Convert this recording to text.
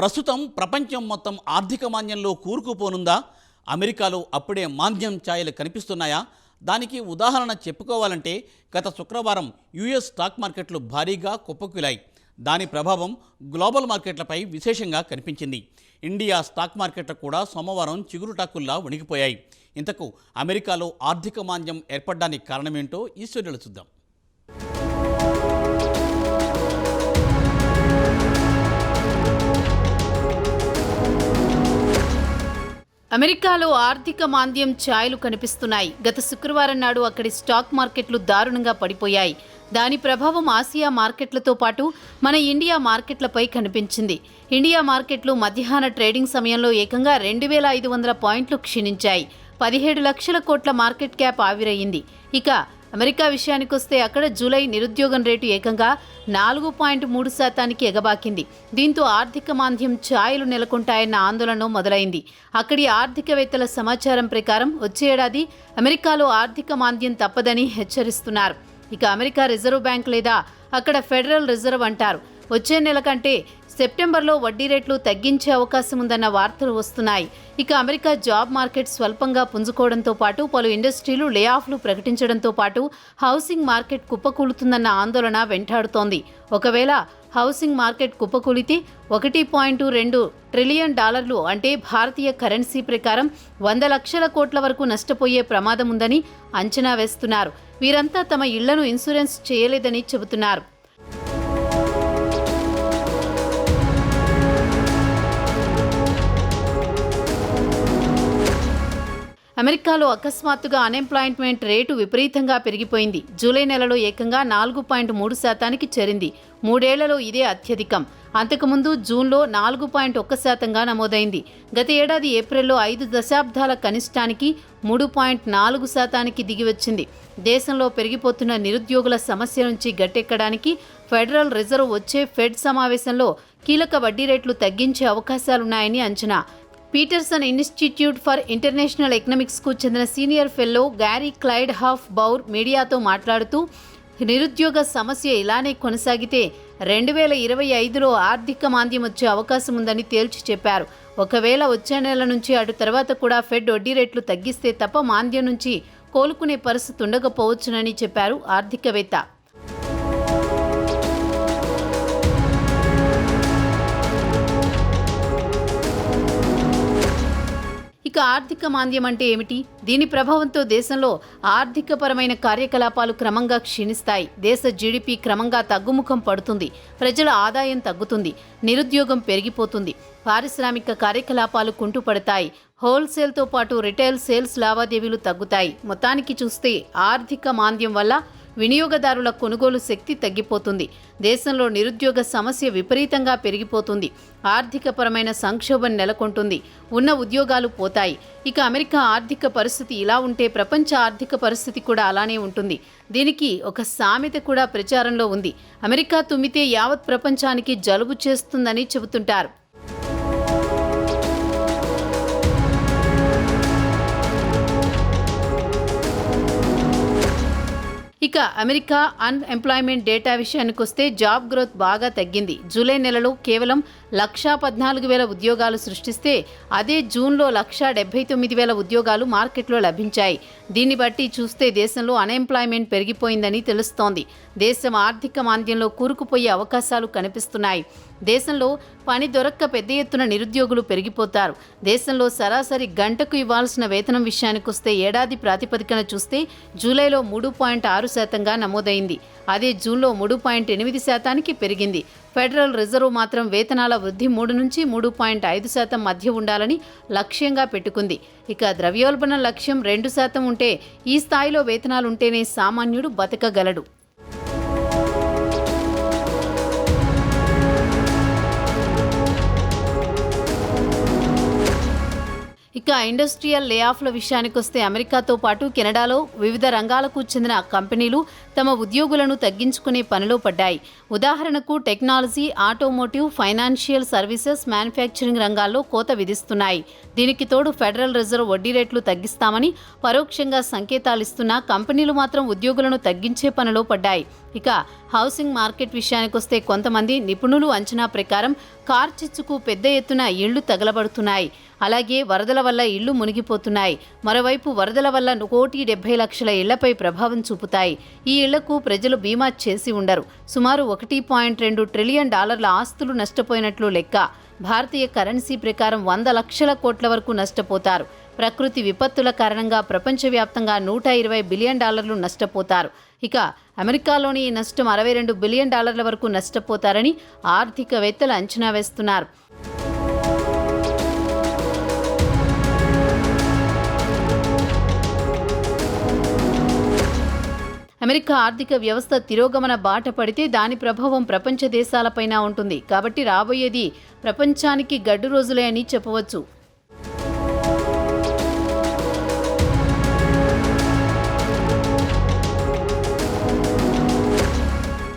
ప్రస్తుతం ప్రపంచం మొత్తం ఆర్థిక మాంద్యంలో కూరుకుపోనుందా? అమెరికాలో అప్పుడే మాంద్యం ఛాయలు కనిపిస్తున్నాయా? దానికి ఉదాహరణ చెప్పుకోవాలంటే గత శుక్రవారం యుఎస్ స్టాక్ మార్కెట్లు భారీగా కుప్పకూలాయి. దాని ప్రభావం గ్లోబల్ మార్కెట్లపై విశేషంగా కనిపించింది. ఇండియా స్టాక్ మార్కెట్లు కూడా సోమవారం చిగురుటాకుల్లా వణికిపోయాయి. ఇంతకు అమెరికాలో ఆర్థిక మాంద్యం ఏర్పడడానికి కారణమేంటో ఈ స్టోరీలో చూద్దాం. అమెరికాలో ఆర్థిక మాంద్యం ఛాయలు కనిపిస్తున్నాయి. గత శుక్రవారం నాడు అక్కడి స్టాక్ మార్కెట్లు దారుణంగా పడిపోయాయి. దాని ప్రభావం ఆసియా మార్కెట్లతో పాటు మన ఇండియా మార్కెట్లపై కనిపించింది. ఇండియా మార్కెట్లు మధ్యాహ్న ట్రేడింగ్ సమయంలో ఏకంగా 2,500 పాయింట్లు క్షీణించాయి. 17 లక్షల కోట్ల మార్కెట్ క్యాప్ ఆవిరయ్యింది. ఇక అమెరికా విషయానికొస్తే అక్కడ జూలై నిరుద్యోగం రేటు ఏకంగా 4.3% ఎగబాకింది. దీంతో ఆర్థిక మాంద్యం ఛాయలు నెలకొంటాయన్న ఆందోళన మొదలైంది. అక్కడి ఆర్థికవేత్తల సమాచారం ప్రకారం వచ్చే ఏడాది అమెరికాలో ఆర్థిక మాంద్యం తప్పదని హెచ్చరిస్తున్నారు. ఇక అమెరికా రిజర్వ్ బ్యాంక్ లేదా అక్కడ ఫెడరల్ రిజర్వ్ అంటారు వచ్చే నెల కంటే సెప్టెంబర్లో వడ్డీ రేట్లు తగ్గించే అవకాశం ఉందన్న వార్తలు వస్తున్నాయి. ఇక అమెరికా జాబ్ మార్కెట్ స్వల్పంగా పుంజుకోవడంతో పాటు పలు ఇండస్ట్రీలు లే ఆఫ్లు ప్రకటించడంతో పాటు హౌసింగ్ మార్కెట్ కుప్పకూలుతుందన్న ఆందోళన వెంటాడుతోంది. ఒకవేళ హౌసింగ్ మార్కెట్ కుప్పకూలితే $1.2 ట్రిలియన్ అంటే భారతీయ కరెన్సీ ప్రకారం 100 లక్షల కోట్ల వరకు నష్టపోయే ప్రమాదం ఉందని అంచనా వేస్తున్నారు. వీరంతా తమ ఇళ్లను ఇన్సూరెన్స్ చేయలేదని చెబుతున్నారు. అమెరికాలో అకస్మాత్తుగా అన్ఎంప్లాయ్మెంట్ రేటు విపరీతంగా పెరిగిపోయింది. జూలై నెలలో ఏకంగా 4.3%కి చేరింది. 3 ఏళ్లలో ఇదే అత్యధికం. అంతకుముందు జూన్లో 4.1%గా నమోదైంది. గత ఏడాది ఏప్రిల్లో 5 దశాబ్దాల కనిష్టానికి 3.4%కి దిగివచ్చింది. దేశంలో పెరిగిపోతున్న నిరుద్యోగుల సమస్య నుంచి గట్టెక్కడానికి ఫెడరల్ రిజర్వ్ వచ్చే ఫెడ్ సమావేశంలో కీలక వడ్డీ రేట్లు తగ్గించే అవకాశాలున్నాయని అంచనా. పీటర్సన్ ఇన్స్టిట్యూట్ ఫర్ ఇంటర్నేషనల్ ఎకనామిక్స్కు చెందిన senior fellow Gary Clyde Hufbauer మీడియాతో మాట్లాడుతూ నిరుద్యోగ సమస్య ఇలానే కొనసాగితే 2025లో ఆర్థిక మాంద్యం వచ్చే అవకాశం ఉందని తేల్చి చెప్పారు. ఒకవేళ వచ్చే నెల నుంచి అటు తర్వాత కూడా ఫెడ్ వడ్డీ రేట్లు తగ్గిస్తే తప్ప మాంద్యం నుంచి కోలుకునే పరిస్థితి ఉండకపోవచ్చునని చెప్పారు ఆర్థికవేత్త. ఇక ఆర్థిక మాంద్యం అంటే ఏమిటి? దీని ప్రభావంతో దేశంలో ఆర్థికపరమైన కార్యకలాపాలు క్రమంగా క్షీణిస్తాయి. దేశ జీడిపి క్రమంగా తగ్గుముఖం పడుతుంది. ప్రజల ఆదాయం తగ్గుతుంది. నిరుద్యోగం పెరిగిపోతుంది. పారిశ్రామిక కార్యకలాపాలు కుంటుపడతాయి. హోల్సేల్తో పాటు రిటైల్ సేల్స్ లావాదేవీలు తగ్గుతాయి. మొత్తానికి చూస్తే ఆర్థిక మాంద్యం వల్ల వినియోగదారుల కొనుగోలు శక్తి తగ్గిపోతుంది. దేశంలో నిరుద్యోగ సమస్య విపరీతంగా పెరిగిపోతుంది. ఆర్థికపరమైన సంక్షోభం నెలకొంటుంది. ఉన్న ఉద్యోగాలు పోతాయి. ఇక అమెరికా ఆర్థిక పరిస్థితి ఇలా ఉంటే ప్రపంచ ఆర్థిక పరిస్థితి కూడా అలానే ఉంటుంది. దీనికి ఒక సామెత కూడా ప్రచారంలో ఉంది. అమెరికా తుమ్మితే యావత్ ప్రపంచానికి జలుబు చేస్తుందని చెబుతుంటారు. ఇక అమెరికా అన్ఎంప్లాయ్మెంట్ డేటా విషయానికొస్తే జాబ్ గ్రోత్ బాగా తగ్గింది. జూలై నెలలో కేవలం 114,000 ఉద్యోగాలు సృష్టిస్తే అదే జూన్లో 179,000 ఉద్యోగాలు మార్కెట్లో లభించాయి. దీన్ని బట్టి చూస్తే దేశంలో అన్ఎంప్లాయ్మెంట్ పెరిగిపోయిందని తెలుస్తోంది. దేశం ఆర్థిక మాంద్యంలో కూరుకుపోయే అవకాశాలు కనిపిస్తున్నాయి. దేశంలో పని దొరక్క పెద్ద ఎత్తున నిరుద్యోగులు పెరిగిపోతారు. దేశంలో సరాసరి గంటకు ఇవ్వాల్సిన వేతనం విషయానికొస్తే ఏడాది ప్రాతిపదికన చూస్తే జూలైలో 3.6%గా నమోదైంది. అదే జూన్లో 3.8%కి పెరిగింది. ఫెడరల్ రిజర్వ్ మాత్రం వేతనాల వృద్ధి 3 నుంచి 3.5% మధ్య ఉండాలని లక్ష్యంగా పెట్టుకుంది. ఇక ద్రవ్యోల్బణం లక్ష్యం 2% ఉంటే ఈ స్థాయిలో వేతనాలుంటేనే సామాన్యుడు బతకగలడు. ఇక ఇండస్ట్రియల్ లే ఆఫ్ల విషయానికొస్తే అమెరికాతో పాటు కెనడాలో వివిధ రంగాలకు చెందిన కంపెనీలు తమ ఉద్యోగులను తగ్గించుకునే పనిలో పడ్డాయి. ఉదాహరణకు technology, automotive, financial services, manufacturing రంగాల్లో కోత విధిస్తున్నాయి. దీనికి తోడు ఫెడరల్ రిజర్వ్ వడ్డీ రేట్లు తగ్గిస్తామని పరోక్షంగా సంకేతాలిస్తున్నా కంపెనీలు మాత్రం ఉద్యోగులను తగ్గించే పనిలో పడ్డాయి. ఇక హౌసింగ్ మార్కెట్ విషయానికొస్తే కొంతమంది నిపుణులు అంచనా ప్రకారం కార్చిచ్చుకు పెద్ద ఎత్తున ఇళ్లు తగలబడుతున్నాయి. అలాగే వరదల వల్ల ఇళ్లు మునిగిపోతున్నాయి. మరోవైపు వరదల వల్ల 1,70,00,000 ఇళ్లపై ప్రభావం చూపుతాయి. ఈ ఇళ్లకు ప్రజలు బీమా చేసి ఉండరు. సుమారు $1.2 ట్రిలియన్ ఆస్తులు నష్టపోయినట్లు లెక్క. భారతీయ కరెన్సీ ప్రకారం 100 లక్షల కోట్ల వరకు నష్టపోతారు. ప్రకృతి విపత్తుల కారణంగా ప్రపంచవ్యాప్తంగా $120 బిలియన్ నష్టపోతారు. ఇక అమెరికాలోని ఈ నష్టం $62 బిలియన్ వరకు నష్టపోతారని ఆర్థికవేత్తలు అంచనా వేస్తున్నారు. అమెరికా ఆర్థిక వ్యవస్థ తిరోగమన బాట పడితే దాని ప్రభావం ప్రపంచ దేశాలపైన ఉంటుంది. కాబట్టి రాబోయేది ప్రపంచానికి గడ్డు రోజులే అని చెప్పవచ్చు.